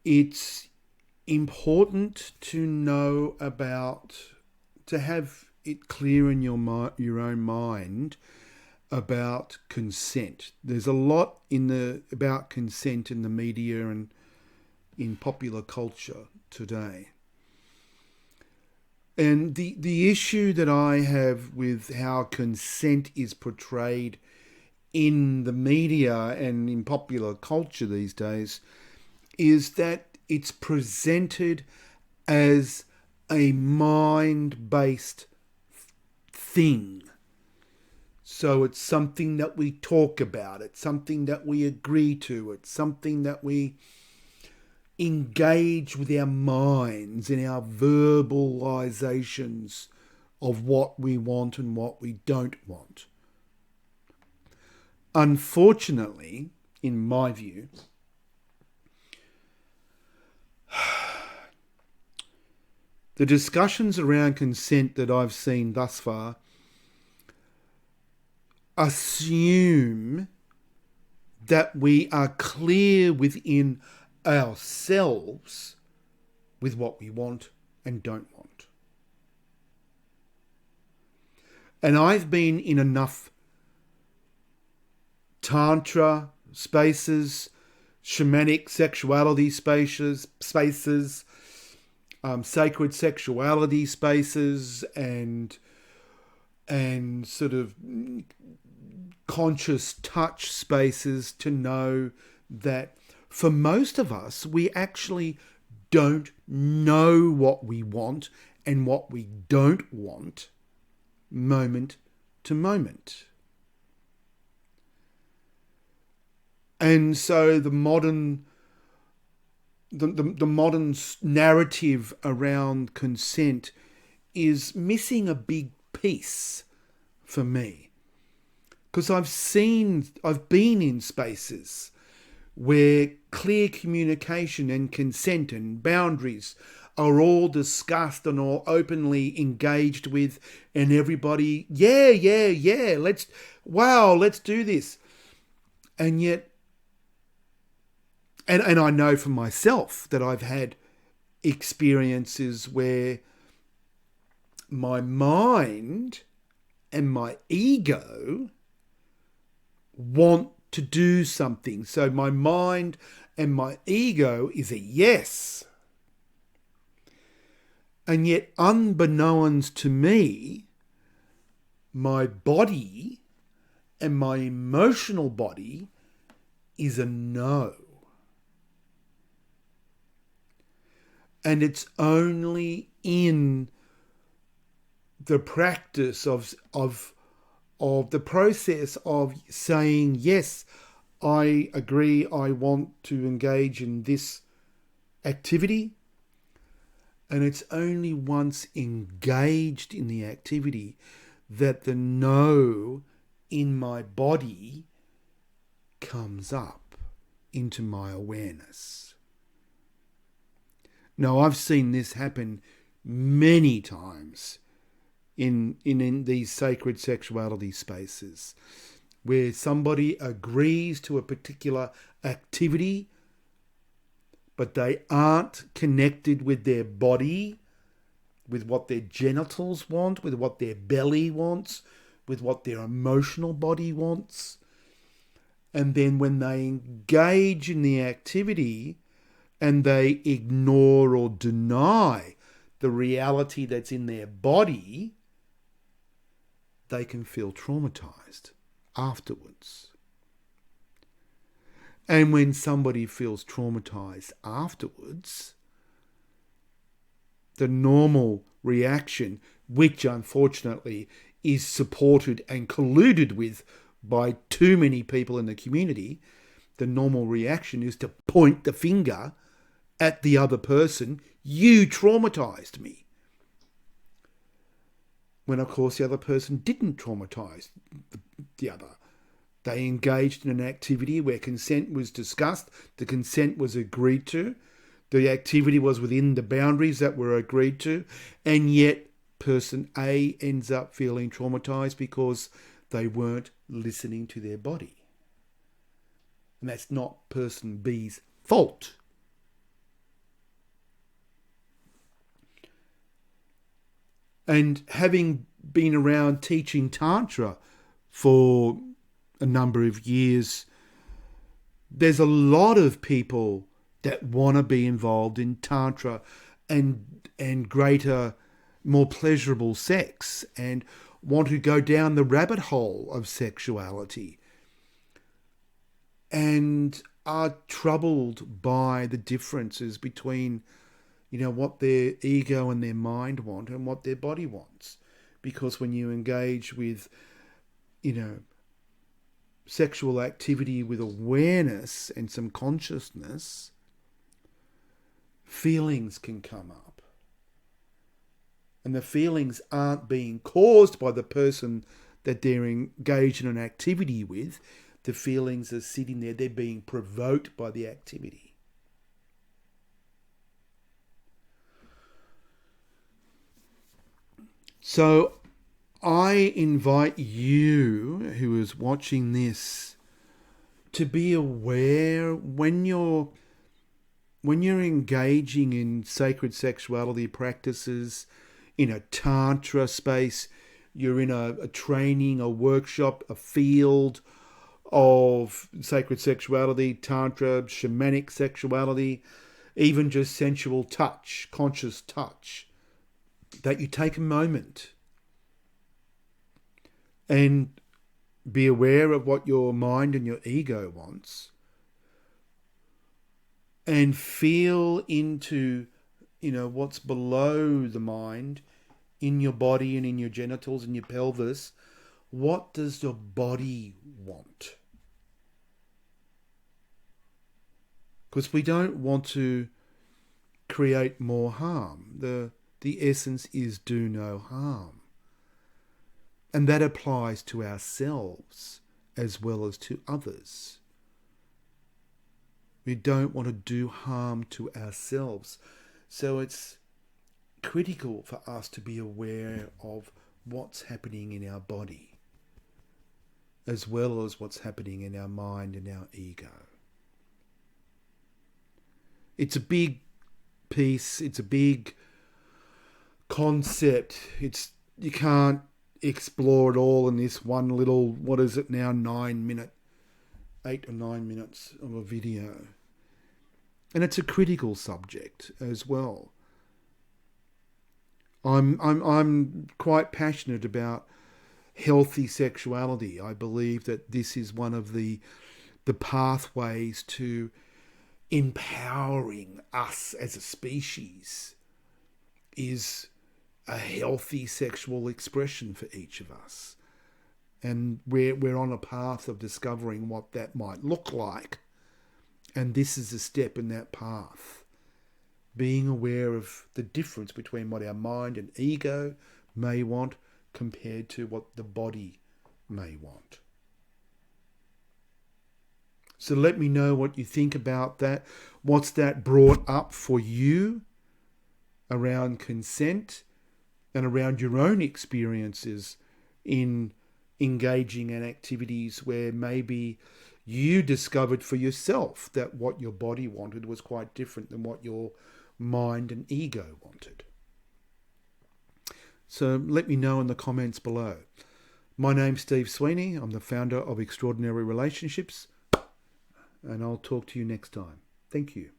it's important to know to have it clear in your own mind about consent. There's a lot about consent in the media and in popular culture today. And the issue that I have with how consent is portrayed in the media and in popular culture these days is that it's presented as a mind-based thing. So it's something that we talk about, it's something that we agree to, it's something that we engage with our minds in our verbalizations of what we want and what we don't want. Unfortunately, in my view, the discussions around consent that I've seen thus far assume that we are clear within ourselves with what we want and don't want. And I've been in enough tantra spaces, shamanic sexuality spaces, sacred sexuality spaces, and sort of conscious touch spaces to know that for most of us, we actually don't know what we want and what we don't want moment to moment. And so the modern narrative around consent is missing a big piece for me. Because I've been in spaces where clear communication and consent and boundaries are all discussed and all openly engaged with, and everybody, yeah, let's do this. And yet, and I know for myself that I've had experiences where my mind and my ego want to do something. So my mind and my ego is a yes. And yet, unbeknownst to me, my body and my emotional body is a no. And it's only in the practice of the process of saying, yes, I agree, I want to engage in this activity. And it's only once engaged in the activity that the no in my body comes up into my awareness. Now, I've seen this happen many times in these sacred sexuality spaces, where somebody agrees to a particular activity, but they aren't connected with their body, with what their genitals want, with what their belly wants, with what their emotional body wants. And then when they engage in the activity and they ignore or deny the reality that's in their body, they can feel traumatized afterwards. And when somebody feels traumatized afterwards, the normal reaction, which unfortunately is supported and colluded with by too many people in the community, the normal reaction is to point the finger at the other person. You traumatized me. When, of course, the other person didn't traumatize the other. They engaged in an activity where consent was discussed, the consent was agreed to, the activity was within the boundaries that were agreed to, and yet person A ends up feeling traumatized because they weren't listening to their body. And that's not person B's fault. And having been around teaching Tantra for a number of years, there's a lot of people that want to be involved in Tantra and greater, more pleasurable sex, and want to go down the rabbit hole of sexuality, and are troubled by the differences between, what their ego and their mind want and what their body wants. Because when you engage with, sexual activity with awareness and some consciousness, feelings can come up. And the feelings aren't being caused by the person that they're engaged in an activity with. The feelings are sitting there, they're being provoked by the activity. So I invite you who is watching this to be aware when you're engaging in sacred sexuality practices in a Tantra space, you're in a training, a workshop, a field of sacred sexuality, Tantra, shamanic sexuality, even just sensual touch, conscious touch, that you take a moment and be aware of what your mind and your ego wants, and feel into, what's below the mind, in your body and in your genitals and your pelvis. What does your body want? Because we don't want to create more harm. The essence is do no harm. And that applies to ourselves as well as to others. We don't want to do harm to ourselves. So it's critical for us to be aware of what's happening in our body, as well as what's happening in our mind and our ego. It's a big piece. It's a big concept. You can't explore it all in this one little, 8 or 9 minutes of a video. And it's a critical subject as well. I'm quite passionate about healthy sexuality. I believe that this is one of the pathways to empowering us as a species, is a healthy sexual expression for each of us. And we're on a path of discovering what that might look like. And this is a step in that path. Being aware of the difference between what our mind and ego may want compared to what the body may want. So let me know what you think about that. What's that brought up for you around consent and around your own experiences in engaging in activities where maybe you discovered for yourself that what your body wanted was quite different than what your mind and ego wanted. So let me know in the comments below. My name's Steve Sweeney. I'm the founder of Extraordinary Relationships, and I'll talk to you next time. Thank you.